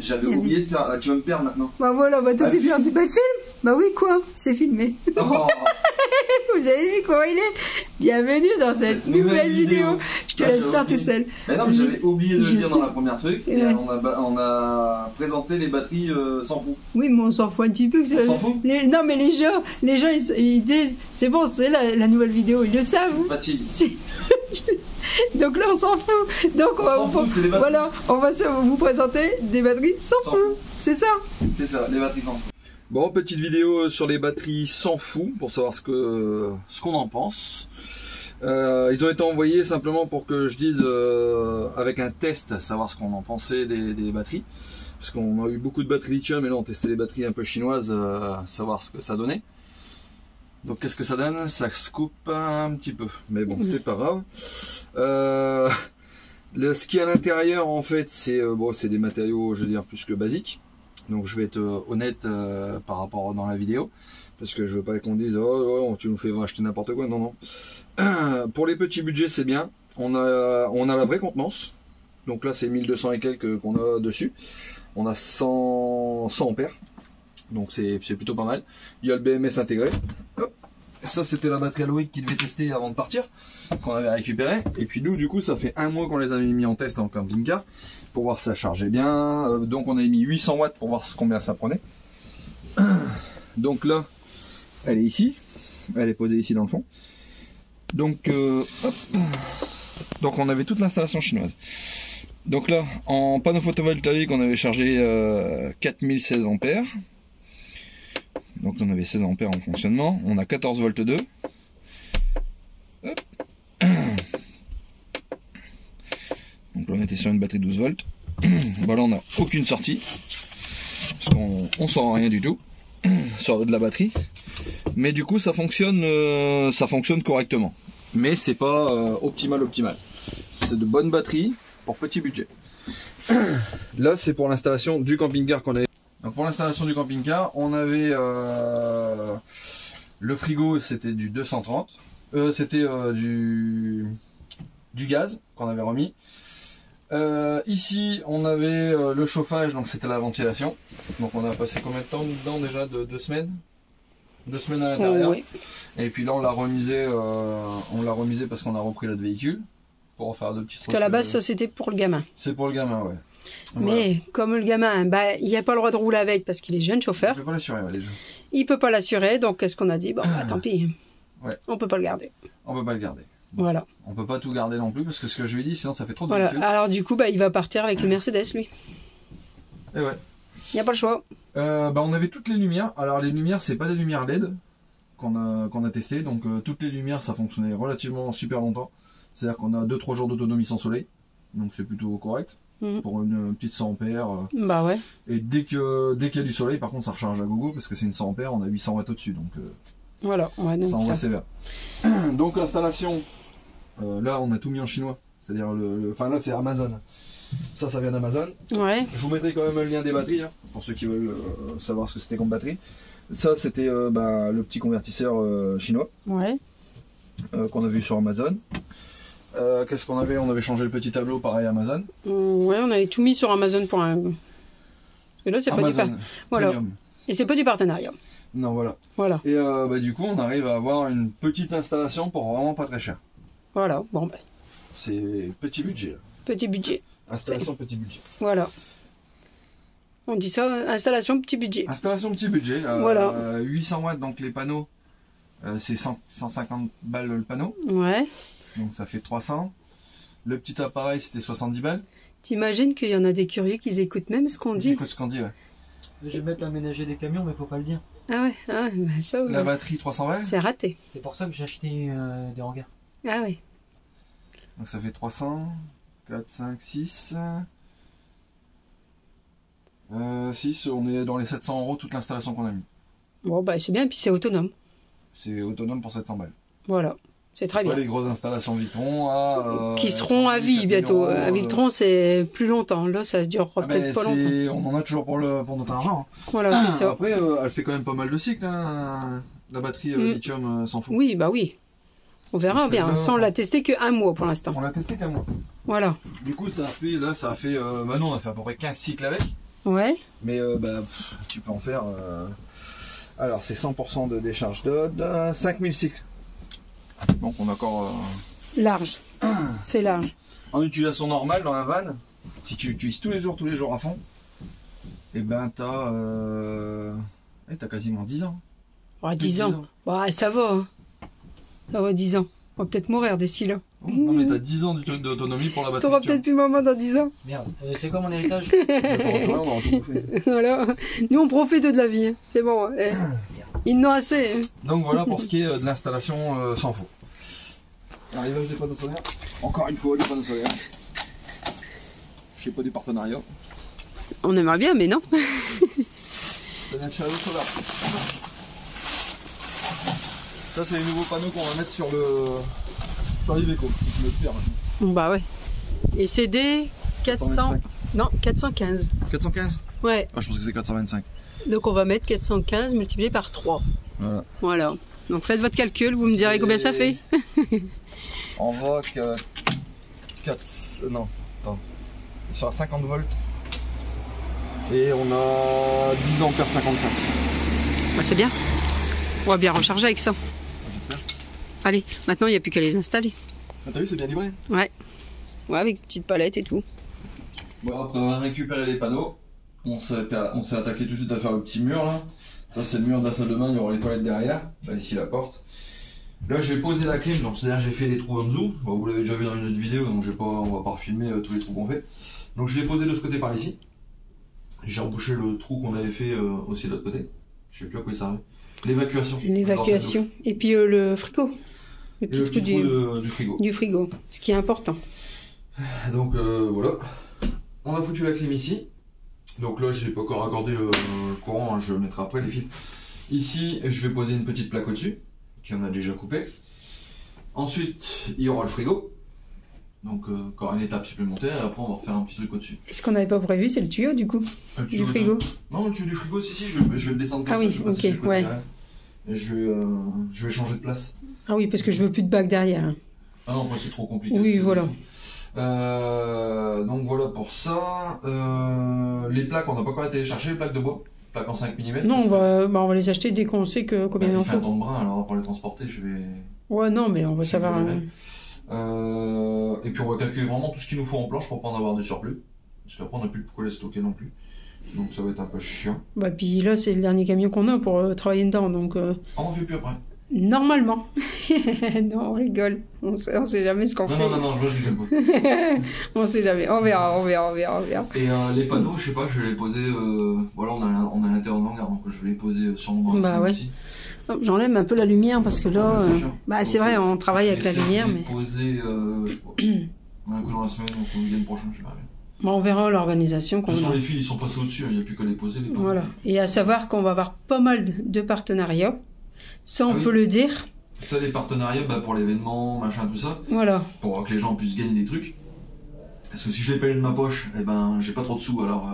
J'avais oublié de faire. Tu vas me perdre maintenant. Bah voilà, bah tout est perdu. Bah filme. Bah oui, quoi, c'est filmé. Oh. Vous avez vu comment il est? Bienvenue dans cette nouvelle vidéo. Je te laisse faire tout seul. Mais non, mais j'avais oublié de le dire dans la première truc. Et ouais. on a présenté les batteries sans fou. Oui, mais on s'en fout un petit peu. On s'en fout. Non, mais les gens ils disent, c'est bon, c'est la nouvelle vidéo, ils le savent. Fatigue. Donc là, on s'en fout. Donc voilà, on va vous présenter des batteries sans fou. C'est ça. C'est ça, les batteries sans fou. Bon, petite vidéo sur les batteries sans fou pour savoir ce qu'on en pense. Ils ont été envoyés simplement pour que je dise avec un test, savoir ce qu'on en pensait des batteries. Parce qu'on a eu beaucoup de batteries lithium et là on testait les batteries un peu chinoises, savoir ce que ça donnait. Donc qu'est-ce que ça donne? Ça se coupe un petit peu, mais bon, c'est pas grave. Ce qui est à l'intérieur en fait, c'est des matériaux, je veux dire, plus que basiques. Donc je vais être honnête par rapport dans la vidéo, parce que je veux pas qu'on dise oh tu nous fais acheter n'importe quoi. Non non. Pour les petits budgets c'est bien. On a la vraie contenance. Donc là c'est 1200 et quelques qu'on a dessus. On a 100 ampères. Donc c'est plutôt pas mal. Il y a le BMS intégré. Hop. Ça c'était la batterie à Loïc qui devait tester avant de partir, qu'on avait récupéré. Et puis nous du coup ça fait un mois qu'on les avait mis en test dans le camping-car pour voir si ça chargeait bien. Donc on a mis 800 watts pour voir combien ça prenait. Donc là elle est ici, elle est posée ici dans le fond. Donc hop. Donc on avait toute l'installation chinoise. Donc là en panneau photovoltaïque on avait chargé 4016 ampères. Donc on avait 16 ampères en fonctionnement, on a 14 volts 2. Hop. Donc là on était sur une batterie 12 volts. Bon, là on n'a aucune sortie, parce qu'on sent rien du tout sur de la batterie. Mais du coup ça fonctionne correctement. Mais c'est pas optimal. C'est de bonnes batteries pour petit budget. Là c'est pour l'installation du camping-car qu'on avait. Donc pour l'installation du camping-car, on avait le frigo, c'était du 230, c'était du gaz qu'on avait remis. Ici, on avait le chauffage, donc c'était la ventilation. Donc on a passé combien de temps dedans déjà? 2 semaines 2 semaines à l'intérieur. Oui. Et puis là, on l'a remisé parce qu'on a repris notre véhicule pour faire 2 petits trucs. Parce qu'à la base, ça c'était pour le gamin. C'est pour le gamin, ouais. Mais voilà. Comme le gamin, il n'a pas le droit de rouler avec parce qu'il est jeune chauffeur. Il peut pas l'assurer, ouais, déjà. Il peut pas l'assurer, donc qu'est-ce qu'on a dit? Bon, tant pis. Ouais. On peut pas le garder. On peut pas le garder. Bon, voilà. On peut pas tout garder non plus parce que ce que je lui ai dit, sinon ça fait trop de voilà. véhicules. Alors du coup, il va partir avec le Mercedes, lui. Et ouais. Il n'y a pas le choix. On avait toutes les lumières. Alors les lumières, c'est pas des lumières LED qu'on a testé, donc toutes les lumières, ça fonctionnait relativement super longtemps. C'est-à-dire qu'on a 2-3 jours d'autonomie sans soleil, donc c'est plutôt correct. Pour une petite 100 ampères. Bah ouais. Et dès qu'il y a du soleil, par contre, ça recharge à gogo parce que c'est une 100 ampères, on a 800 watts au-dessus, donc voilà. Ouais, donc ça envoie sévère. Donc l'installation, là, on a tout mis en chinois. C'est-à-dire enfin là, c'est Amazon. Ça vient d'Amazon. Ouais. Je vous mettrai quand même le lien des batteries hein, pour ceux qui veulent savoir ce que c'était comme batterie. Ça, c'était le petit convertisseur chinois. Ouais. Qu'on a vu sur Amazon. Qu'est-ce qu'on avait? On avait changé le petit tableau, pareil Amazon. Ouais, on avait tout mis sur Amazon pour un. Parce que là, c'est pas du voilà. Et c'est pas du partenariat. Non, voilà. Voilà. Et du coup, on arrive à avoir une petite installation pour vraiment pas très cher. Voilà. Bon, c'est petit budget. Là. Petit budget. Installation petit budget. Voilà. On dit ça, installation petit budget. Installation petit budget. Voilà. 800 watts, donc les panneaux, c'est 150 balles le panneau. Ouais. Donc ça fait 300. Le petit appareil c'était 70 balles. T'imagines qu'il y en a des curieux qui écoutent même ce qu'on dit? Ils écoutent ce qu'on dit, ouais. Je vais mettre à aménager des camions mais faut pas le dire. Ah ouais, ça. La batterie 300 balles. C'est raté. C'est pour ça que j'ai acheté des hangars. Ah ouais. Donc ça fait 300, 4, 5, 6. 6, on est dans les 700 € toute l'installation qu'on a mis. Bon c'est bien, puis c'est autonome. C'est autonome pour 700 balles. Voilà. C'est très bien. Pas les grosses installations Victron qui seront à vie bientôt. À Victron, c'est plus longtemps. Là, ça durera peut-être pas longtemps. On en a toujours pour notre argent. Voilà, c'est ça. Après, elle fait quand même pas mal de cycles, hein, la batterie lithium sans fou. Oui, bah oui. On verra bien. Ça, on l'a testé qu'un mois pour l'instant. On l'a testé qu'un mois. Voilà. Du coup, ça a fait, là, maintenant, on a fait à peu près 15 cycles avec. Ouais. Mais tu peux en faire. Alors, c'est 100% de décharge d'ode, 5000 cycles. Donc, on a encore. Large. C'est large. En utilisation normale, dans un van, si tu utilises tous les jours à fond, et ben, t'as quasiment 10 ans. Ouais, 10 ans. Ouais, ça va. Hein. Ça va, 10 ans. On va peut-être mourir d'ici là. Non, mais t'as 10 ans d'autonomie pour la batterie. T'auras peut-être plus maman dans 10 ans. Merde, c'est quoi mon héritage? On va tout bouffer. Voilà. Nous, on profite de la vie. Hein. C'est bon. Ils n'ont assez. Hein. Donc voilà pour ce qui est de l'installation sans faux. Arrivage des panneaux solaires. Encore une fois, des panneaux solaires. Je sais pas, des partenariats. On aimerait bien, mais non. Ça vient de chez Solar. Ça, c'est les nouveaux panneaux qu'on va mettre sur l'Iveco. Bah ouais. Et c'est des 400... Non, 415. 415? Ouais. Ah, je pense que c'est 425. Donc on va mettre 415 multiplié par 3. Voilà. Voilà. Donc faites votre calcul, vous me direz combien ça fait. On va que 4... Non, attends. Sur 50 volts. Et on a 10 ampères 55. Bah c'est bien. On va bien recharger avec ça. J'espère. Allez, maintenant il n'y a plus qu'à les installer. Ah, t'as vu, c'est bien livré? Ouais. Ouais, avec une petite palette et tout. Bon, après avoir récupéré les panneaux, on s'est attaqué tout de suite à faire le petit mur là. Ça, c'est le mur de la salle de bain, il y aura les toilettes derrière. Là, ici, la porte. Là, j'ai posé la clim, donc c'est-à-dire j'ai fait les trous en dessous. Bon, vous l'avez déjà vu dans une autre vidéo, donc on va pas refilmer tous les trous qu'on fait. Donc je l'ai posé de ce côté par ici. J'ai rebouché le trou qu'on avait fait aussi de l'autre côté. Je sais plus à quoi il servait. L'évacuation. L'évacuation. Et puis le frigo. Le petit trou du frigo. Du frigo, ce qui est important. Donc voilà. On a foutu la clim ici. Donc là, j'ai pas encore accordé le courant, hein, je mettrai après les fils. Ici, je vais poser une petite plaque au-dessus, qui en a déjà coupé. Ensuite, il y aura le frigo. Donc encore une étape supplémentaire, et après on va refaire un petit truc au-dessus. Et ce qu'on n'avait pas prévu, c'est le tuyau du coup, du frigo. Non, le tuyau du frigo, si, je vais le descendre comme ça. Ah oui, ok, ouais. Et je vais changer de place. Ah oui, parce que je veux plus de bac derrière. Ah non, moi c'est trop compliqué. Oui, voilà. Donc voilà pour ça. Les plaques, on n'a pas encore été les chercher, les plaques de bois. Plaques en 5 mm. Non, on va les acheter dès qu'on sait combien il en faut. Un temps de brin, alors pour les transporter, je vais... Ouais, non, mais on va savoir... et puis on va calculer vraiment tout ce qu'il nous faut en planche pour pas en avoir de surplus. Parce qu'après on n'a plus pourquoi les stocker non plus. Donc ça va être un peu chiant. Bah puis là c'est le dernier camion qu'on a pour travailler dedans, donc... On en fait plus après. Normalement. Non, on rigole. On sait jamais ce qu'on fait. Non, je rigole pas. On sait jamais. On verra. Et les panneaux, je sais pas, je vais les poser... Voilà, on a l'intérieur de l'hangar, donc je vais les poser sur mon bras. Bah ouais. Aussi. J'enlève un peu la lumière parce que là... bah c'est vrai, on travaille avec la lumière, mais... Poser, je sais pas, un coup dans la semaine, donc le week-end prochain, je sais pas. Bon, on verra l'organisation qu'on a. De toute façon, les fils, ils sont passés au-dessus, il n'y a plus qu'à les poser. Voilà. Et à savoir qu'on va avoir pas mal de partenariats. Ça, on peut le dire. Ça, les partenariats, bah, pour l'événement, machin, tout ça. Voilà. Pour que les gens puissent gagner des trucs. Parce que si je les paye de ma poche, eh ben, j'ai pas trop de sous, alors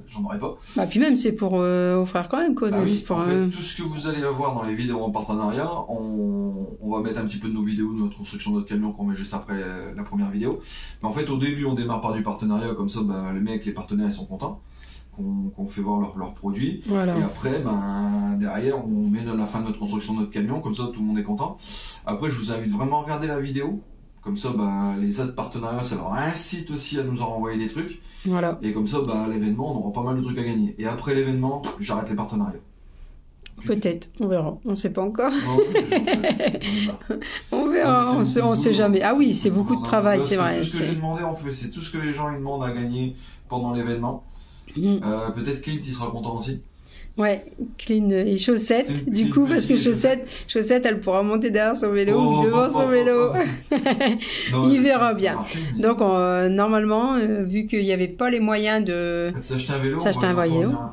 j'en aurai pas. Bah, puis même, c'est pour offrir quand même, quoi. Bah oui, pour, en fait, tout ce que vous allez avoir dans les vidéos en partenariat, on va mettre un petit peu de nos vidéos, de notre construction de notre camion qu'on met juste après la première vidéo. Mais en fait, au début, on démarre par du partenariat, comme ça, bah, les mecs, les partenaires, ils sont contents. Qu'on fait voir leurs produits. Voilà. Et après, ben, derrière, on met la fin de notre construction de notre camion, comme ça, tout le monde est content. Après, je vous invite vraiment à regarder la vidéo. Comme ça, ben, les autres partenariats, ça leur incite aussi à nous en renvoyer des trucs. Voilà. Et comme ça, ben, l'événement, on aura pas mal de trucs à gagner. Et après l'événement, j'arrête les partenariats. Peut-être, on verra. On sait pas encore. On verra, on sait jamais. Ah oui, c'est beaucoup de travail, c'est vrai. Tout ce que j'ai demandé, en fait, c'est tout ce que les gens ils demandent à gagner pendant l'événement. Peut-être Clint, il sera content aussi. Ouais, Clean et chaussettes, du coup, parce que chaussettes, elle pourra monter derrière son vélo ou devant son vélo. Non, il verra bien. Donc, normalement, vu qu'il n'y avait pas les moyens de s'acheter un vélo,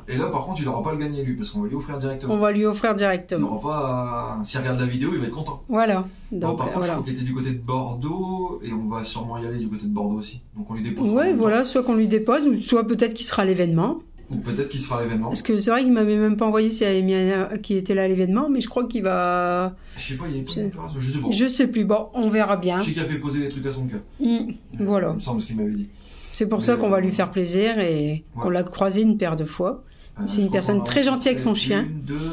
et là, par contre, il n'aura pas le gagner lui, parce qu'on va lui offrir directement. On va lui offrir directement. Il n'aura pas s'il regarde la vidéo, il va être content. Voilà. Donc, par contre, je crois qu'il était du côté de Bordeaux, et on va sûrement y aller du côté de Bordeaux aussi. Donc, on lui dépose. Ouais, voilà, soit qu'on lui dépose, ou soit peut-être qu'il sera à l'événement. Ou peut-être qu'il sera à l'événement. Parce que c'est vrai qu'il m'avait même pas envoyé s'il avait mis qui était là à l'événement, mais je crois qu'il va... Je sais pas, il y avait pas d'opération, je sais pas. Je sais plus, bon, on verra bien. Je sais qu'il a fait poser des trucs à son cœur. Voilà. Il me semble ce qu'il m'avait dit. C'est pour ça qu'on va lui faire plaisir et on l'a croisé une paire de fois. C'est une personne très gentille avec son chien.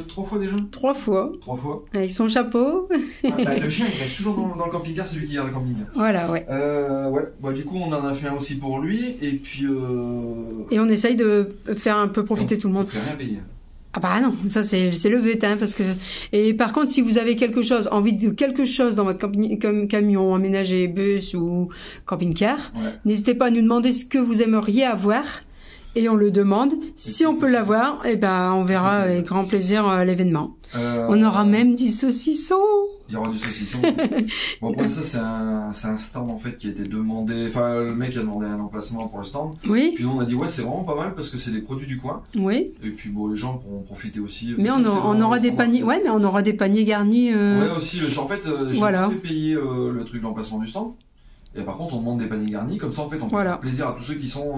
3 fois déjà 3 fois. 3 fois. Avec son chapeau. Le chien, il reste toujours dans le camping-car, c'est lui qui gère le camping-car. Voilà, ouais. Ouais, bah du coup, on en a fait un aussi pour lui, et puis... Et on essaye de faire un peu profiter tout le monde. On fait rien payer. Ah bah non, ça c'est le but, hein, parce que... Et par contre, si vous avez envie de quelque chose dans votre camion, aménagé, bus ou camping-car, n'hésitez pas à nous demander ce que vous aimeriez avoir. Et on le demande. Si on peut l'avoir, eh ben, on verra avec grand plaisir l'événement. On aura même du saucisson. Il y aura du saucisson. Bon, pour ça, c'est un stand, en fait, qui a été demandé. Enfin, le mec a demandé un emplacement pour le stand. Oui. Puis nous, on a dit, ouais, c'est vraiment pas mal parce que c'est des produits du coin. Oui. Et puis, bon, les gens pourront profiter aussi. Mais on aura des paniers. Ouais, mais on aura des paniers garnis. Ouais, aussi. En fait, j'ai fait payer le truc d'emplacement du stand. Et par contre, on demande des paniers garnis, comme ça, en fait, on peut faire plaisir à tous ceux qui sont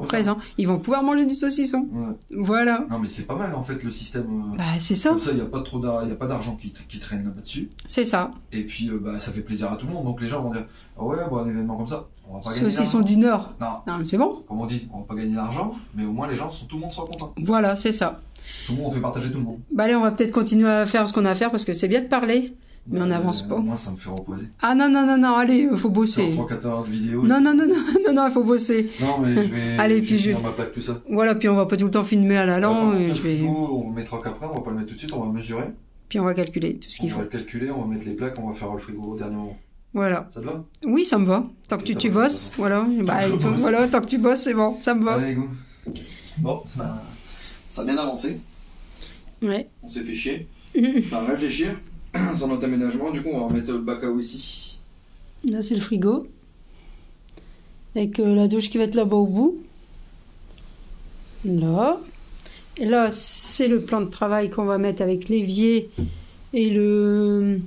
présents. Ils vont pouvoir manger du saucisson. Ouais. Voilà. Non, mais c'est pas mal, en fait, le système. Bah, c'est ça. Comme ça, il n'y a pas d'argent qui traîne là-dessus. C'est ça. Et puis, bah, ça fait plaisir à tout le monde. Donc, les gens vont dire, ah ouais, bon, un événement comme ça, on va pas gagner. Saucisson du Nord. Non, mais c'est bon. Comme on dit, on va pas gagner d'argent, mais au moins, tout le monde sera content. Voilà, c'est ça. Tout le monde, on fait partager tout le monde. Bah, allez, on va peut-être continuer à faire ce qu'on a à faire parce que c'est bien de parler. Mais on n'avance pas. Moi, ça me fait reposer. Ah non, allez, il faut bosser. 3-4 heures de vidéo. Non, il faut bosser. Non, mais je vais. Allez, puis je vais. Ma plaque, tout ça. Voilà, puis on va pas tout le temps filmer à la langue. On le mettra qu'après, on va pas le mettre tout de suite, on va mesurer. Puis on va calculer tout ce qu'il faut. On va le calculer, on va mettre les plaques, on va faire le frigo au dernier moment. Voilà. Ça te va? Oui, ça me va. Tant que tu bosses, voilà. Voilà, tant que tu bosses, c'est bon, ça me va. Allez, go. Bon, bah, ça a bien avancé. Ouais. On s'est fait chier. On va réfléchir sur notre aménagement. Du coup, on va remettre le bac à eau ici. Là, c'est le frigo. Avec la douche qui va être là-bas au bout. Là. Et là, c'est le plan de travail qu'on va mettre avec l'évier et le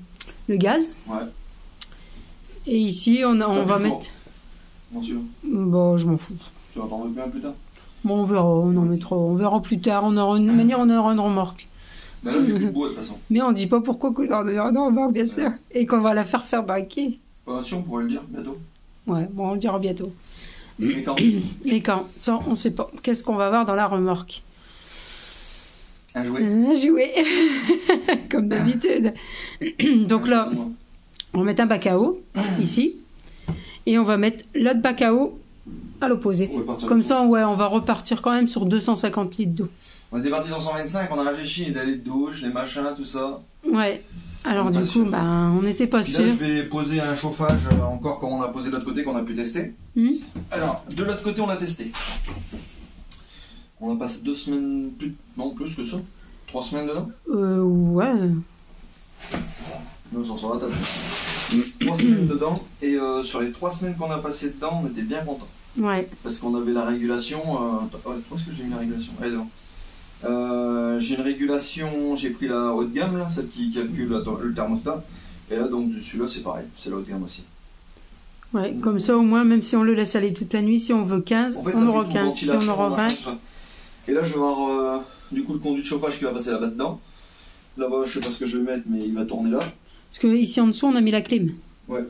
gaz. Ouais. Et ici, on va mettre... Bon, celui-là. Bon, je m'en fous. Tu vas t'en remettre un plus tard? Bon, on verra, on verra plus tard. On aura une manière, on aura une remorque. Ben là, j'ai plus de bois de toute façon. Mais on dit pas pourquoi qu'on aura une remorque, bien sûr. Et qu'on va la faire fabriquer. Bah, si, on pourrait le dire bientôt. Ouais, bon, on le dira bientôt. Mais quand? Mais quand? Ça, on sait pas. Qu'est-ce qu'on va avoir dans la remorque? Un jouet. Un jouet. Comme d'habitude. Donc là, on va mettre un bac à eau, ici. Et on va mettre l'autre bac à eau à l'opposé. Comme ça, ouais, on va repartir quand même sur 250 litres d'eau. On était parti sur 125, on a réfléchi, les délais de douche, les machins, tout ça. Ouais. Alors du coup, on n'était pas sûr. Là, je vais poser un chauffage encore comme on a posé de l'autre côté, qu'on a pu tester. Alors, de l'autre côté, on a testé. On a passé 2 semaines, plus que ça. 3 semaines dedans. Ouais. Nous, on s'en la table. 3 semaines dedans, et sur les 3 semaines qu'on a passé dedans, on était bien contents. Ouais. Parce qu'on avait la régulation. Où est-ce que j'ai mis la régulation? Allez, devant. J'ai une régulation, j'ai pris la haut de gamme, là, celle qui calcule le thermostat. Et là, donc, celui-là, c'est pareil, c'est la haut de gamme aussi. Ouais, comme ça, au moins, même si on le laisse aller toute la nuit, si on veut 15, en fait, on aura 15, si on aura 20. Et là, je vais avoir du coup le conduit de chauffage qui va passer là-bas dedans. Là-bas, je sais pas ce que je vais mettre, mais il va tourner là. Parce que ici en dessous, on a mis la clim. Ouais,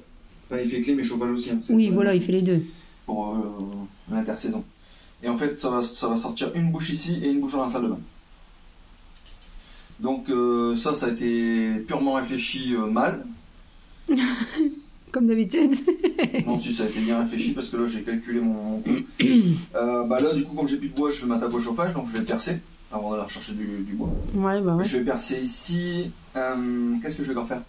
enfin, il fait clim et chauffage aussi. Hein, oui, voilà, il fait les deux. Pour l'intersaison. Et en fait, ça va sortir une bouche ici et une bouche dans la salle de bain. Donc ça a été purement réfléchi mal. Comme d'habitude. Non, si, ça a été bien réfléchi parce que là, j'ai calculé mon coût. Là, du coup, comme j'ai plus de bois, je vais m'attaquer au chauffage, donc je vais percer avant d'aller rechercher du bois. Ouais, bah ouais. Je vais percer ici. Qu'est-ce que je vais encore faire?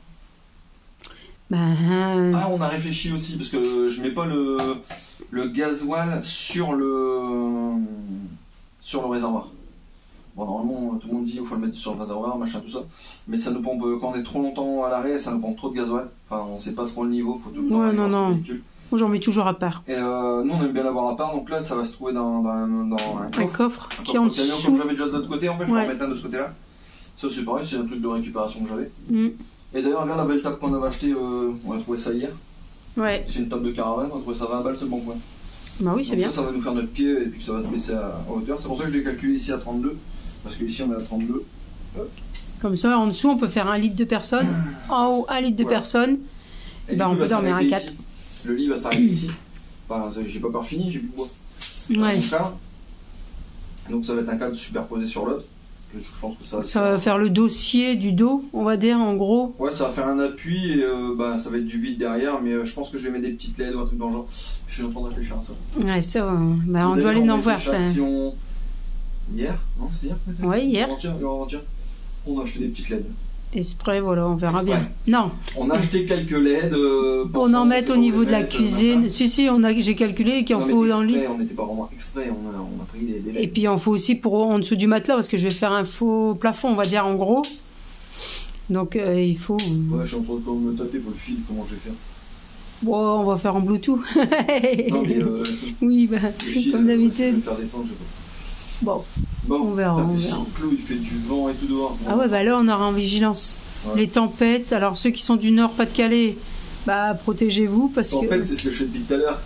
Ah, on a réfléchi aussi parce que je mets pas le gasoil sur le réservoir. Bon, normalement, tout le monde dit qu'il faut le mettre sur le réservoir, machin, tout ça. Mais ça nous pompe, quand on est trop longtemps à l'arrêt, ça nous pompe trop de gasoil. Enfin, on sait pas trop le niveau, faut tout le temps. Ouais, non. Moi, j'en mets toujours à part. Et nous, on aime bien l'avoir à part, donc là, ça va se trouver dans un coffre qui est en dessous. Comme j'avais déjà de l'autre côté, en fait, je vais en mettre un de ce côté-là. Ça, c'est pareil, c'est un truc de récupération que j'avais. Et d'ailleurs, regarde la belle table qu'on avait achetée, on a trouvé ça hier. Ouais. C'est une table de caravane, on a trouvé ça 20 balles, c'est le bon point. Bah oui, c'est bien. Ça va nous faire notre pied et puis que ça va se baisser à hauteur. C'est pour ça que je l'ai calculé ici à 32. Parce que ici on est à 32. Hop. Comme ça, en dessous, on peut faire 1 litre de personne. En haut, 1 litre de personne. Et bah, on peut dormir à 4. Le lit va s'arrêter ici. Enfin, j'ai pas encore fini, j'ai plus de bois. Ouais. Donc ça va être un cadre superposé sur l'autre. Je pense que ça va faire le dossier du dos, on va dire, en gros. Ouais, ça va faire un appui et ça va être du vide derrière, mais je pense que je vais mettre des petites LED ou un truc dans le genre. Je suis en train de réfléchir à ça. Ouais, ça, bah, on doit aller en voir ça. Hier? Non, c'est hier peut-être? Ouais, hier. On a acheté des petites LED. Exprès, voilà, on verra bien. Non. On a acheté quelques LED. Pour en mettre au niveau de la cuisine. Si, j'ai calculé qu'il en faut dans le lit. On n'était pas vraiment exprès, on a pris des LED. Et puis il en faut aussi pour en dessous du matelas, parce que je vais faire un faux plafond, on va dire, en gros. Donc il faut... Ouais, je suis en train de me taper pour le fil, comment je vais faire. Bon, on va faire en Bluetooth. Non, mais... oui, bah, comme d'habitude. Je vais faire descendre, je sais pas. Bon, on verra. Il fait du vent et tout dehors. Ah ouais, bah là on aura en vigilance. Ouais. Les tempêtes, alors ceux qui sont du nord, Pas-de-Calais, bah protégez-vous parce que... Tempête, c'est ce que je fais depuis tout à l'heure.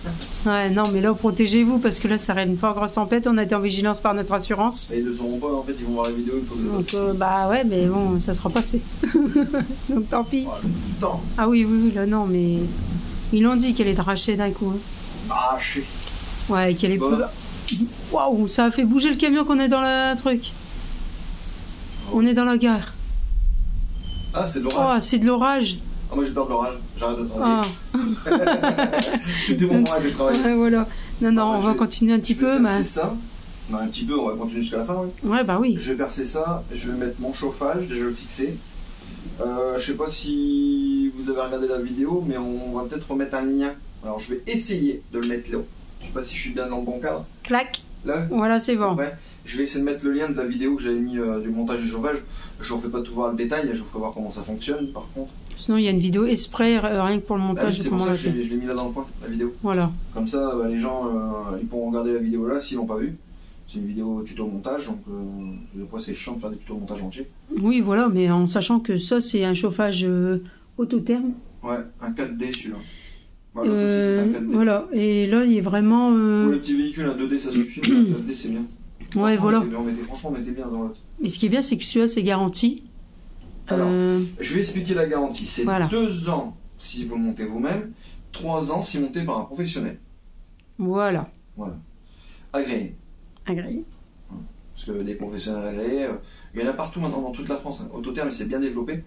Ouais, non, mais là protégez-vous parce que là ça serait une fort grosse tempête, on a été en vigilance par notre assurance. Et ils le sauront pas, en fait, ils vont voir la vidéo une fois que c'est passé. Bah ouais, mais bon, ça sera passé. Donc tant pis. Temps. Ah oui, là non, mais... Ils l'ont dit qu'elle est drachée d'un coup. Drachée. Ouais, qu'elle est peu... Waouh, ça a fait bouger le camion qu'on est dans le truc. On est dans la gare. Ah, c'est de l'orage. Oh, c'est de l'orage. Ah, moi j'ai peur de l'orage, j'arrête de travailler. C'était mon moral de travail. Ouais, voilà. Non, on va continuer un petit peu. Je vais percer ça. Non, un petit peu, on va continuer jusqu'à la fin. Oui. Ouais, bah oui. Je vais percer ça, je vais mettre mon chauffage, déjà le fixer. Je sais pas si vous avez regardé la vidéo, mais on va peut-être remettre un lien. Alors je vais essayer de le mettre là. Je sais pas si je suis bien dans le bon cadre. Clac. Là. Voilà, c'est bon. Ouais. Je vais essayer de mettre le lien de la vidéo que j'avais mis du montage et chauffage. Je vous fais pas tout voir le détail, je vous ferai voir comment ça fonctionne par contre. Sinon il y a une vidéo exprès, rien que pour le montage. C'est pour ça que je l'ai mis là dans le coin, la vidéo. Voilà. Comme ça, les gens ils pourront regarder la vidéo là s'ils l'ont pas vue. C'est une vidéo tuto montage, donc après c'est chiant de faire des tutos montage entiers. Oui, voilà, mais en sachant que ça c'est un chauffage autotherme. Ouais, un 4D celui-là. Voilà, et là il est vraiment... Pour les petits véhicules, un 2D ça suffit, mais un 4D c'est bien. Ouais, voilà. Franchement, on était bien dans l'autre. Mais ce qui est bien, c'est que celui-là c'est garanti. Alors, je vais expliquer la garantie. C'est 2 ans si vous le montez vous-même, 3 ans si monté par un professionnel. Voilà. Agréé. Parce que des professionnels agréés, il y en a partout maintenant dans toute la France. Autotherme, il s'est bien développé.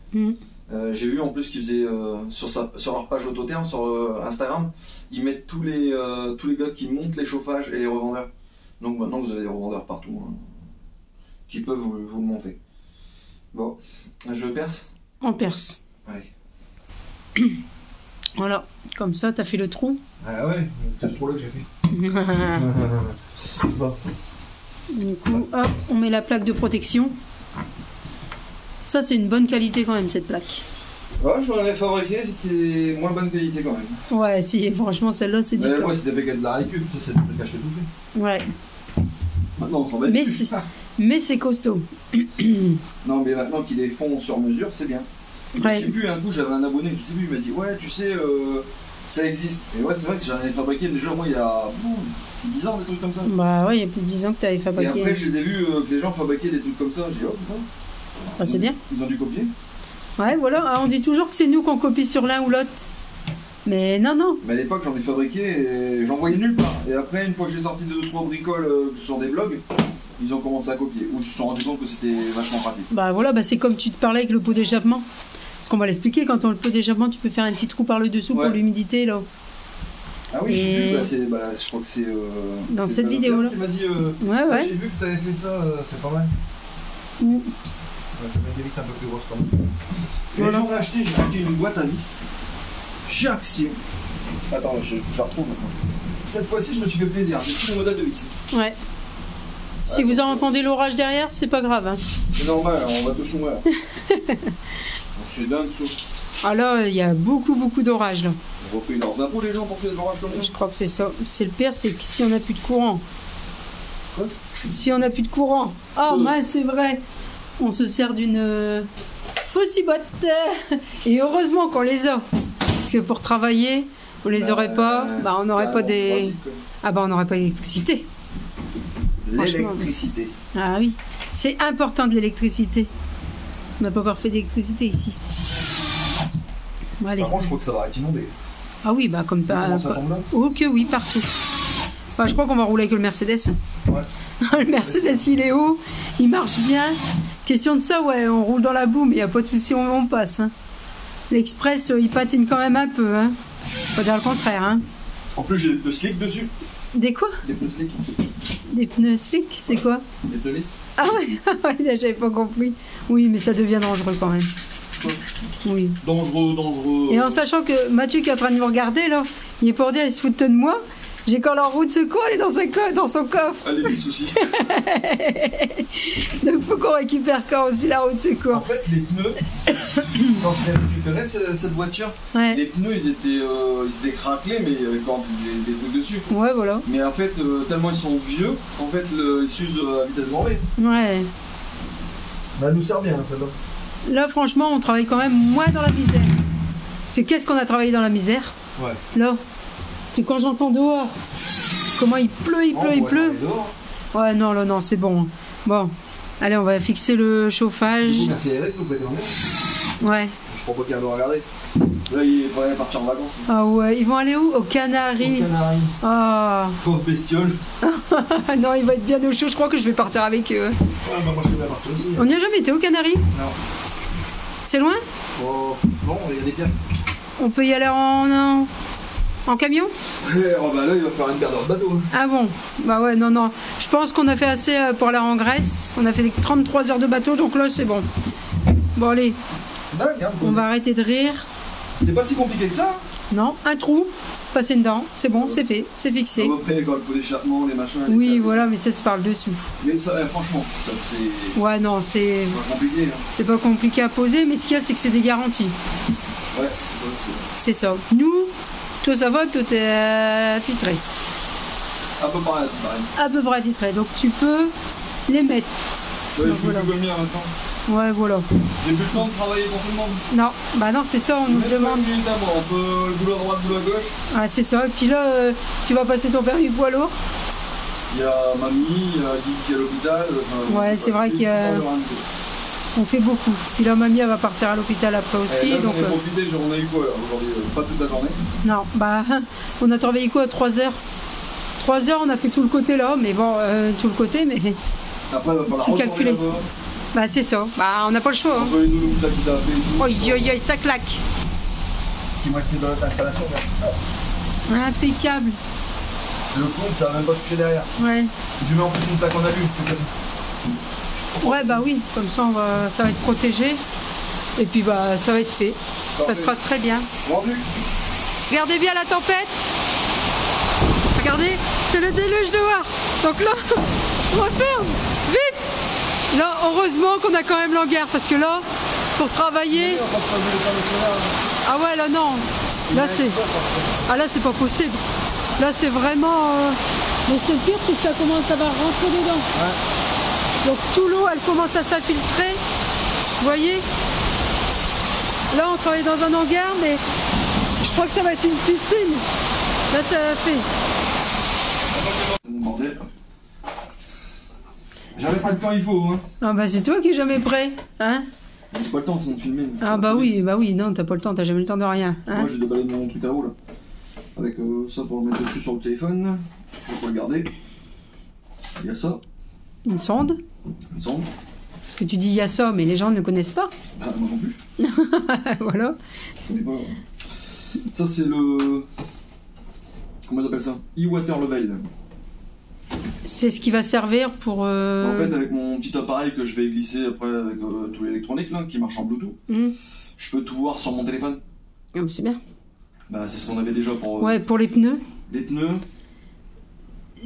J'ai vu en plus qu'ils faisaient sur leur page Autotherme, sur Instagram, ils mettent tous les gars qui montent les chauffages et les revendeurs. Donc maintenant vous avez des revendeurs partout qui peuvent vous le monter. Bon, je perce. On perce. Allez. Voilà, comme ça t'as fait le trou. Ah ouais, c'est ce trou là que j'ai fait. Bon. Du coup, hop, on met la plaque de protection. Ça, c'est une bonne qualité quand même, cette plaque. Ouais, je l'en avais fabriqué, c'était moins bonne qualité quand même. Ouais, si, franchement, celle-là, c'est du top. Moi, c'était avec de la récup, ça, c'est le truc que je t'ai tout fait. Ouais. Maintenant, on s'en va plus. Mais c'est costaud. Non, mais maintenant qu'il est fond sur mesure, c'est bien. Ouais. Je sais plus, un coup, j'avais un abonné, je sais plus, il m'a dit, ouais, tu sais, ça existe. Et ouais, c'est vrai que j'en avais fabriqué déjà, moi, il y a 10 ans, des trucs comme ça. Bah ouais, il y a plus de 10 ans que tu avais fabriqué. Et après, je les ai vus que les gens fabriquaient des trucs comme ça. J'ai dit, oh putain. Ah, c'est bien. Ils ont dû copier. Ouais, voilà. On dit toujours que c'est nous qu'on copie sur l'un ou l'autre. Mais non. Mais à l'époque, j'en ai fabriqué et j'en voyais nulle part. Et après, une fois que j'ai sorti 2 ou 3 bricoles sur des blogs, ils ont commencé à copier. Ou ils se sont rendus compte que c'était vachement pratique. Bah voilà, c'est comme tu te parlais avec le pot d'échappement. Parce qu'on va l'expliquer, quand on a le pot d'échappement, tu peux faire un petit trou par le dessous pour l'humidité là. Ah oui, je sais plus, je crois que c'est... dans cette vidéo là. Qui m'a dit, ouais. J'ai vu que tu avais fait ça, c'est pas mal. Je vais mettre des vis un peu plus grosses quand même. Et j'en ai acheté, une boîte à vis. Chez Action. Attends, je la retrouve maintenant. Cette fois-ci, je me suis fait plaisir, j'ai tous les modèles de vis. Ouais. Si vous en entendez l'orage derrière, c'est pas grave. Hein. C'est normal, on va tous mourir. C'est dingue ça. Ah là, il y a beaucoup d'orage là. On va payer leurs impôts les gens pour qu'il y ait de l'orage comme ça. Je crois que c'est ça. C'est le pire, c'est que si on n'a plus de courant. Quoi? Si on n'a plus de courant. Oh, mince, c'est vrai. On se sert d'une fausse botte. Et heureusement qu'on les a. Parce que pour travailler, On les aurait pas, bah on n'aurait pas des... pratique, quoi. Ah bah on n'aurait pas d'électricité. L'électricité. Ah oui, c'est important de l'électricité. On n'a pas encore fait d'électricité ici. Bon, allez. Par contre, je crois que ça va être inondé. Ah oui, bah comme pas... Comment ça tombe là? Oh que oui, partout. Bah, je crois qu'on va rouler avec le Mercedes. Ouais. Le Mercedes, il est haut, il marche bien. Question de ça, ouais, on roule dans la boue, mais il n'y a pas de souci, on passe. Hein. L'Express, il patine quand même un peu. Hein. Faut dire le contraire. Hein. En plus, j'ai des pneus slick dessus. Des quoi? Des pneus slick. Des pneus slick, c'est quoi? Des pneus lisses. Ah ouais, j'avais pas compris. Oui, mais ça devient dangereux quand même. Oui. Dangereux. Et en sachant que Mathieu qui est en train de nous regarder, là, il est pour dire, il se fout de moi. J'ai quand leur roue de secours, elle est dans son coffre. Allez, les soucis. Donc il faut qu'on récupère quand aussi la roue de En secours. fait, les pneus, quand tu connais cette voiture, Ouais. les pneus ils étaient craquelés, mais il y avait encore des trucs dessus. Ouais, voilà. Mais en fait, tellement ils sont vieux, en fait, ils s'usent à vitesse grand V. Ouais. Bah, elle nous sert bien, celle-là. Là, franchement, on travaille quand même moins dans la misère. Parce que qu'est-ce qu'on a travaillé dans la misère? Ouais. Là. Parce que quand j'entends dehors, comment il pleut. Ouais, non, là, non, c'est bon. Bon. Allez, on va fixer le chauffage. Du coup, merci Eric, vous pouvez demander. Ouais. Je crois pas qu'il y a à regarder. Là, il va partir en vacances. Ah ouais, ils vont aller où? Aux Canaries. Canaries. Ah. Pauvre bestiole. Non, il va être bien au chaud. Je crois que je vais partir avec eux. Ouais, bah, moi je vais partir aussi. On n'y a jamais été aux Canaries? Non. C'est loin? Oh, non, il y a des pierres. On peut y aller en camion? Oh, bah là, il va faire une paire de bateau. Ah bon? Bah ouais, non. Je pense qu'on a fait assez pour aller en Grèce. On a fait 33 heures de bateau, donc là, c'est bon. Bon, allez, Bah, regarde, on va arrêter de rire. c'est pas si compliqué que ça. Non, un trou, passer dedans, c'est bon, c'est fait, c'est fixé. Après, quand le pot d'échappement, les machins. les Oui, câbles. voilà, mais ça se parle dessous. Mais ça, franchement, ça, c'est Ouais, non, c'est pas compliqué. Hein. c'est pas compliqué à poser, mais ce qu'il y a, c'est que c'est des garanties. Ouais, c'est ça aussi. C'est ça. Nous, tout ça va, tout est attitré. Un peu pareil. À peu près attitré. Donc tu peux les mettre. Ouais, je Donc, peux voilà. plus venir maintenant. Ouais, voilà. J'ai plus le temps de travailler pour tout le monde. Non, bah non, c'est ça, on nous demande. Minutes à moi. On peut le boulot à droite, le boulot à gauche. Ah, c'est ça. Et puis là, tu vas passer ton permis poids lourd. Il y a mamie, il y a Guy qui est à l'hôpital. Ouais, c'est vrai qu'il y a- On fait beaucoup. Puis là, mamie, elle va partir à l'hôpital après aussi. Là, donc, j'en ai profité, j'en ai eu quoi là aujourd'hui? Pas toute la journée. non, bah, on a travaillé quoi à 3 heures 3 heures, on a fait tout le côté là, mais bon, tout le côté, mais Après, il va falloir Faut retourner calculer. là-bas. bah, c'est ça. Bah, on n'a pas le choix. Hein. Entre les doudous que t'as fait et tout. Oi, ça claque. Qui me restait dans notre installation. Impeccable. Le compte, ça va même pas toucher derrière. Ouais. Je mets en plus une plaque en alu. c'est ça. Ouais, bah oui, comme ça, ça va être protégé. Et puis, bah, ça va être fait. Ça Parfait. sera très bien. Vendu. Regardez bien la tempête. Regardez, c'est le déluge dehors. Donc là, on referme. Vite. Là, heureusement qu'on a quand même l'hangar parce que là, pour travailler. Ah ouais, là non. Là c'est. Ah là c'est pas possible. Là c'est vraiment. Mais c'est le pire, c'est que ça va rentrer dedans. Donc tout l'eau, elle commence à s'infiltrer. Vous voyez? Là on travaille dans un hangar, mais je crois que ça va être une piscine. Là ça fait. C'est mon bordel. J'avais pas le temps, il faut. Hein. Ah bah c'est toi qui es jamais prêt, hein? J'ai pas le temps sinon de filmer. Ah bah oui, non, t'as pas le temps, t'as jamais le temps de rien. Hein? Moi j'ai déballé mon truc à eau là. Avec ça pour le mettre dessus sur le téléphone. Je vais pas le garder. Il y a ça, Une sonde? une sonde. Parce que tu dis il y a ça, mais les gens ne le connaissent pas. Ah, moi non plus. Voilà. Je connais pas. Ça c'est le. Comment ils appellent ça? E-Water Level. C'est ce qui va servir pour. En fait, avec mon petit appareil que je vais glisser après avec tout l'électronique là, qui marche en Bluetooth, je peux tout voir sur mon téléphone. Ah, mais c'est bien. Bah, c'est ce qu'on avait déjà pour Ouais, pour les pneus, les pneus,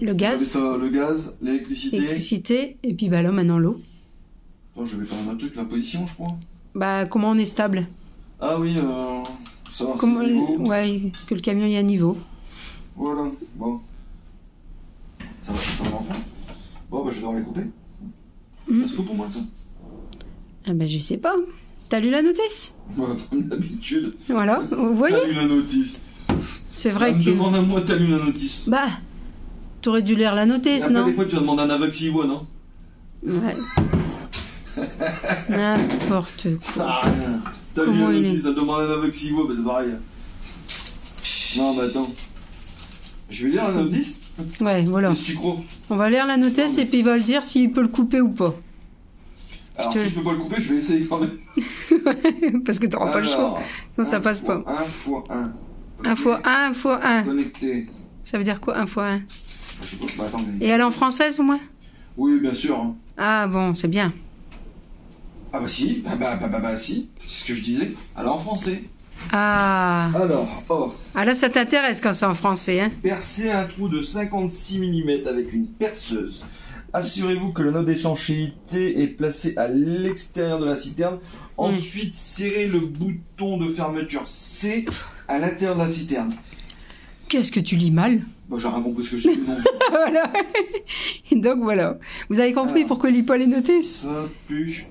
le j'avais gaz, ça, le gaz, l'électricité. l'électricité, et puis bah là maintenant l'eau. Attends, je vais faire un autre truc, la position, je crois. Bah comment on est stable? Ah oui, ça va, c'est Comment... le niveau. Ouais, que le camion y a niveau. Voilà, bon. Ça va dans le fond. Bon, bah, je vais devoir les couper. Ça se coupe pour moi, ça. Ah bah je sais pas. T'as lu la notice? Ouais, comme d'habitude. Voilà, vous voyez? T'as lu la notice. C'est vrai que... Demande à moi, t'as lu la notice. Bah, t'aurais dû lire la notice, non? Des fois, tu vas demander un aveugle s'il voit, non? Ouais. N'importe quoi. Ah, t'as lu la notice, ça demande un aveugle s'il voit, bah c'est pareil. Non, mais attends. Je vais lire la notice. Ouais, voilà. Qu'est-ce que tu crois? On va lire la notice et puis il va le dire s'il peut le couper ou pas. Alors, si je peux pas le couper, je vais essayer quand même. Parce que t'auras pas le choix. Sinon, ça passe pas. 1 fois 1. 1 fois 1 fois 1. Connecté. Ça veut dire quoi, 1 fois 1? Je sais pas, bah attends. Et elle est en française au moins? Oui, bien sûr. Hein. Ah bon, c'est bien. Ah bah si, bah si, c'est ce que je disais. Alors en français. Ah. Alors, oh. Ah là, ça t'intéresse quand c'est en français, hein? Percez un trou de 56 mm avec une perceuse. Assurez-vous que le nœud d'étanchéité est placé à l'extérieur de la citerne. Ensuite, serrez le bouton de fermeture C à l'intérieur de la citerne. Qu'est-ce que tu lis mal? Bah, j'ai rien compris ce que je dis. Voilà. Donc voilà. Vous avez compris alors, pourquoi il lit pas les notices? Ça, push.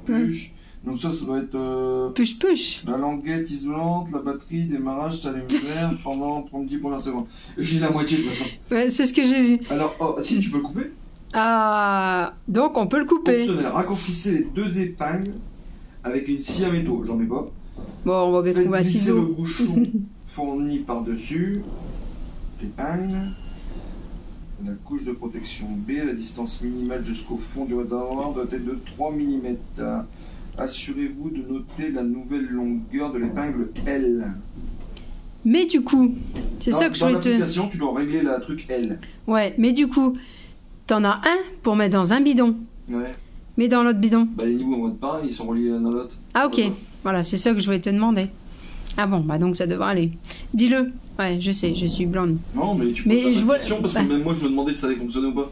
Donc ça doit être... Push. La languette isolante, la batterie, démarrage, s'allume vert pendant 30 premières secondes. J'ai la moitié de toute façon. Ouais, c'est ce que j'ai vu. Alors, si tu peux le couper. Ah, donc on peut le couper. Optionnel, raccourcissez les 2 épingles avec une scie à métaux. J'en ai pas. Bon, on va bien trouver un ciseau. Le bouchon fourni par-dessus l'épingle. La couche de protection B, la distance minimale jusqu'au fond du réservoir doit être de 3 mm. Assurez-vous de noter la nouvelle longueur de l'épingle L. Mais du coup, c'est ça que je voulais te... Dans l'application, tu dois régler la truc L. Ouais, mais du coup, t'en as un pour mettre dans un bidon. Ouais. Mais dans l'autre bidon. Bah les niveaux en mode pareil, ils sont reliés l'un dans l'autre. Ah ok, voilà, c'est ça que je voulais te demander. Ah bon, bah donc ça devrait aller. Dis-le. Ouais, je sais, je suis blonde. Non, mais tu peux pas la question parce que même moi je me demandais si ça allait fonctionner ou pas.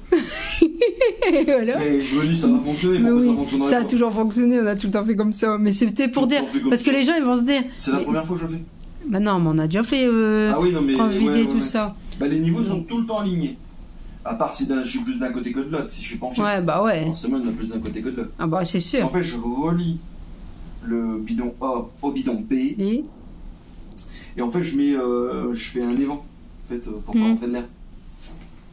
Voilà. Mais je me dis ça va fonctionner, mais oui, ça fonctionnerait ça pas. a toujours fonctionné, on a tout le temps fait comme ça. Mais c'était pour dire, parce que les gens ils vont se dire... C'est la première fois que je le fais. Bah non, mais on a déjà fait transvider tout ça. Bah les niveaux sont tout le temps alignés. À part si je suis plus d'un côté que de l'autre, si je suis penché. Ouais, bah ouais. Forcément, il y en a plus d'un côté que de l'autre. Ah bah c'est sûr. En fait, je relie le bidon A au bidon B. Et en fait, je fais un évent en fait, pour faire rentrer de l'air.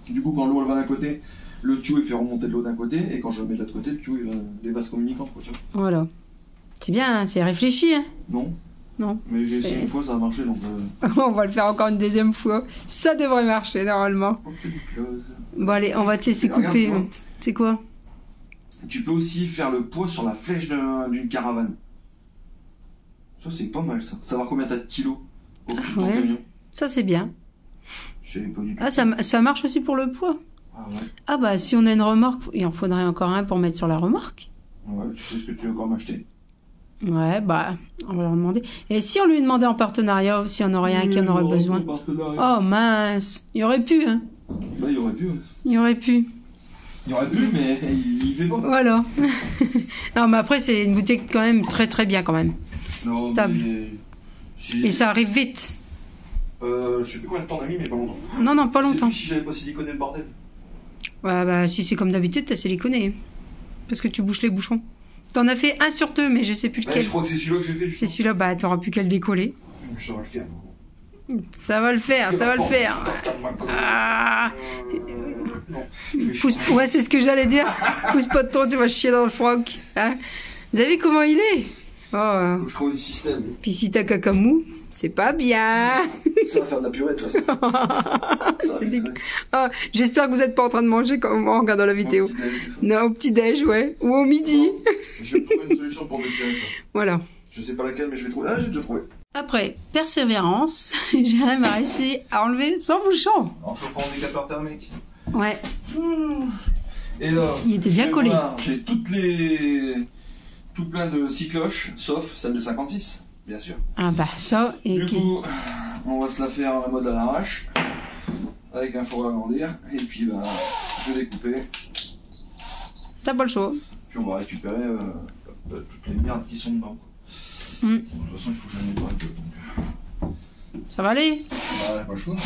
Du coup, quand l'eau elle va d'un côté, le tuyau il fait remonter de l'eau d'un côté, et quand je le mets de l'autre côté, le tuyau il va les vases communicants. Quoi, tu vois. Voilà. C'est bien, hein, c'est réfléchi. Hein. Non. Mais j'ai essayé une fois, ça a marché donc. On va le faire encore une deuxième fois. Ça devrait marcher normalement. Bon allez, on va te laisser couper. C'est quoi? Tu peux aussi faire le poids sur la flèche d'une caravane. Ça c'est pas mal ça. Savoir combien t'as de kilos au cul de ton camion. Ça c'est bien. Je sais pas du tout. Ah ça marche aussi pour le poids. Ah ouais. Ah bah si on a une remorque, il en faudrait encore un pour mettre sur la remorque. Ouais, tu sais ce que tu veux encore m'acheter. Ouais, bah, on va leur demander. Et si on lui demandait en partenariat, si on aurait un qui en aurait besoin? Oh mince, il aurait pu, hein. Bah, il aurait pu. Il aurait pu. Il aurait pu, mais il fait pas. Voilà. Non, mais après, c'est une boutique quand même très très bien, quand même. Non, stable. Mais... Et ça arrive vite. Je sais plus combien de temps on a mis, mais pas longtemps. Non, pas longtemps. Si j'avais pas siliconé le bordel. Ouais, bah, si c'est comme d'habitude, t'as siliconé. Parce que tu bouches les bouchons. T'en as fait un sur deux, mais je sais plus lequel. Je crois que c'est celui-là que j'ai fait. C'est celui-là, bah t'auras plus qu'à le décoller. Ça va le faire. Ça va le faire, ça va le faire. Ah. Pousse... Ouais, c'est ce que j'allais dire. Pousse pas de temps, tu vas chier dans le froc. Hein, vous avez vu comment il est? Oh. Je trouve le système. Puis si t'as caca mou, c'est pas bien. Ça va faire de la purée de toute façon. Oh, j'espère que vous n'êtes pas en train de manger comme en regardant la vidéo. Non, au petit-déj, ouais. Ou au midi. Je vais trouver une solution pour baisser ça. Voilà. Je sais pas laquelle, mais je vais trouver. Ah, j'ai déjà trouvé. Après persévérance, j'ai réussi à enlever son bouchon. En chauffant des capteurs thermiques. Ouais. Et là, il était bien collé. J'ai tout plein de 6 cloches, sauf celle de 56, bien sûr. Ah bah ça. Et du coup, on va se la faire en mode à l'arrache, avec un four à agrandir, et puis bah, je vais découper. T'as pas le choix. Puis on va récupérer toutes les merdes qui sont dedans. De toute façon, il faut que je nettoie un peu. Donc... Ça va aller? Ouais, pas le choix.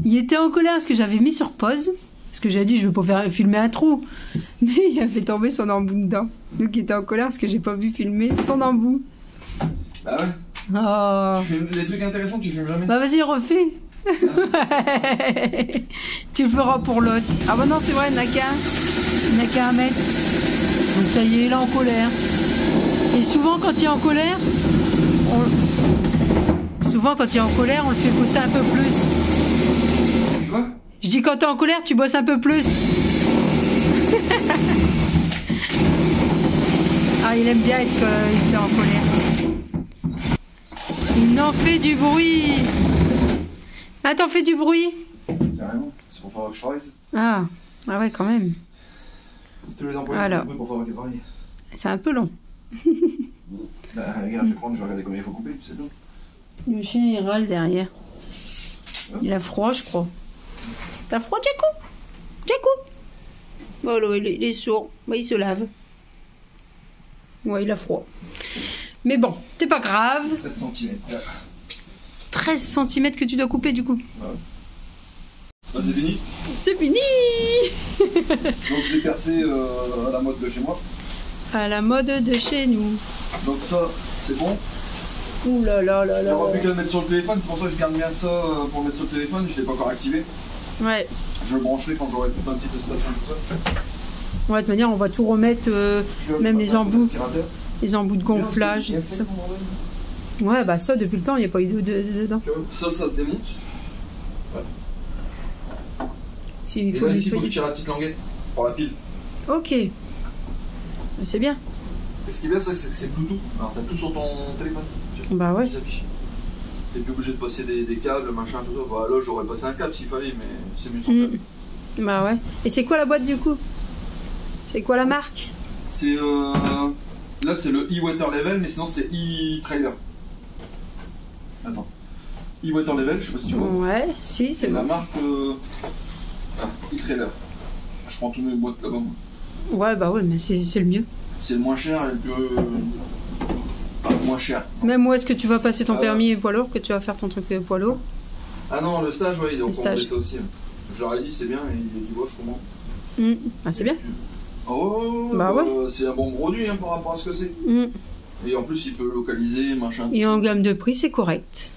Il était en colère parce que j'avais mis sur pause. Parce que j'ai dit, je vais pas filmer un trou. Mais il a fait tomber son embout dedans. Donc il était en colère parce que j'ai pas vu filmer son embout. Bah ouais. Oh. Tu fais les trucs intéressants, tu filmes jamais. Bah vas-y, refais. Tu le feras pour l'autre. Ah bah non, c'est vrai, il n'y en a qu'un à mettre. Donc ça y est, il est en colère. Et souvent quand il est en colère, on le fait bosser un peu plus. Quoi? Je dis quand t'es en colère, tu bosses un peu plus. Ah, il aime bien être quand il est en colère. Il en fait du bruit. Ah, t'en fais du bruit? Carrément, c'est pour faire que je travaille. Ah ouais, quand même. Tous les employés Alors. font du bruit pour fabriquer pareil. C'est un peu long. Bah regarde, je vais regarder combien il faut couper, c'est tout. Le chien il râle derrière. Il a froid, je crois. T'as froid, Djakou? Djakou? Oh là, il est sourd. Bah, il se lave. Ouais, il a froid. Mais bon, c'est pas grave. 13 cm. 13 cm que tu dois couper du coup. Ouais. Bah, c'est fini. C'est fini. Donc je l'ai percé à la mode de chez moi. À la mode de chez nous. Donc ça, c'est bon. Ouh là là là là. J'aurais plus qu'à le mettre sur le téléphone, c'est pour ça que je garde bien ça pour le mettre sur le téléphone. Je l'ai pas encore activé. Ouais. Je le brancherai quand j'aurai toute ma petite station tout ça. Ouais, de toute manière, on va tout remettre, même les embouts de gonflage et tout ça. Ouais, bah ça, depuis le temps, il n'y a pas eu dedans. Ça se démonte. Si, Et là, ici, il faut que je tire la petite languette pour la pile. Ok. C'est bien. Et ce qui est bien, c'est que c'est Bluetooth. Alors, t'as tout sur ton téléphone. Bah ouais. Qui s'affiche. T'es plus obligé de passer des câbles, machin, tout ça. Bah là, j'aurais passé un câble s'il fallait, mais c'est mieux sans câble. Bah ouais. Et c'est quoi la boîte du coup? C'est quoi la marque? C'est là, c'est le e-water level, mais sinon c'est e-trailer. Attends. E-water level, je sais pas si tu vois. Ouais, si, c'est la bon. marque e-trailer. Je prends toutes mes boîtes là-bas. Ouais, bah ouais, mais c'est le mieux. C'est le moins cher et le plus. Pas le moins cher. Même où est-ce que tu vas passer ton permis poids lourd, que tu vas faire ton truc poids lourd? Ah non, le stage, ouais, ils ont commandé stage. ça aussi. Je leur ai dit, c'est bien, et il a dit, ouais, je commande. Ah, c'est bien. Oh, bah ouais. C'est un bon produit hein, par rapport à ce que c'est. Et en plus, il peut localiser, machin. Et en gamme de prix, c'est correct.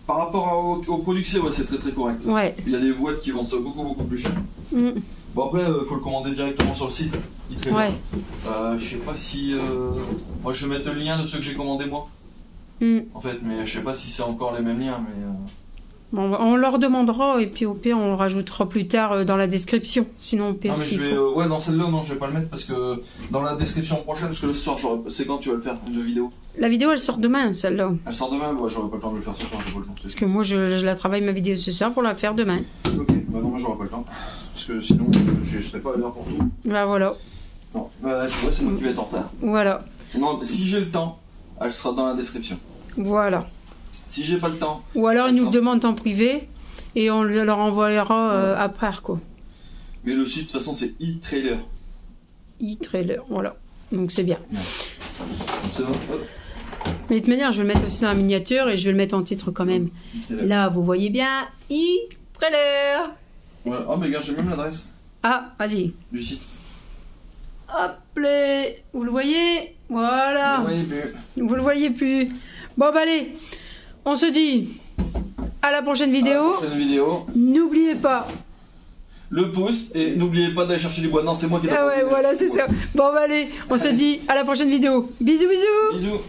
Par rapport au produit que c'est, ouais, c'est très très correct. Ouais. Il y a des boîtes qui vendent ça beaucoup plus cher. Bon après, faut le commander directement sur le site. Ouais. Je sais pas si... Moi, je vais mettre le lien de ceux que j'ai commandé moi. En fait, mais je sais pas si c'est encore les mêmes liens, mais... Bon, on leur demandera et puis au pire on le rajoutera plus tard dans la description. Sinon au pire. Non mais je vais ouais dans celle-là non je vais pas le mettre parce que dans la description prochaine parce que le soir c'est quand tu vas le faire de vidéo. La vidéo elle sort demain celle-là. Elle sort demain ouais j'aurai pas le temps de le faire ce soir j'ai pas le temps. Parce que moi je la travaille ma vidéo ce soir pour la faire demain. Ok bah non moi j'aurai pas le temps parce que sinon je serai pas à l'heure pour tout. Bah voilà. Non bah tu vois c'est moi qui vais être en retard. Voilà. Non si j'ai le temps elle sera dans la description. Voilà. Si j'ai pas le temps. Ou alors ils nous le demandent en privé et on leur envoyera après quoi. Mais le site de toute façon c'est e-trailer. E-trailer, voilà. Donc c'est bien. Ouais. C'est bon. Mais de toute manière je vais le mettre aussi dans la miniature et je vais le mettre en titre quand même. Là vous voyez bien e-trailer. Voilà. Oh mais regarde j'ai même l'adresse. Ah vas-y. Du site. Hop là. Vous le voyez? Voilà. Vous le voyez plus. Bon bah allez. On se dit à la prochaine vidéo. N'oubliez pas le pouce et n'oubliez pas d'aller chercher du bois. Non, c'est moi qui ai ouais, voilà, c'est ça. Bon, bah allez, on se dit à la prochaine vidéo. Bisous, bisous. Bisous.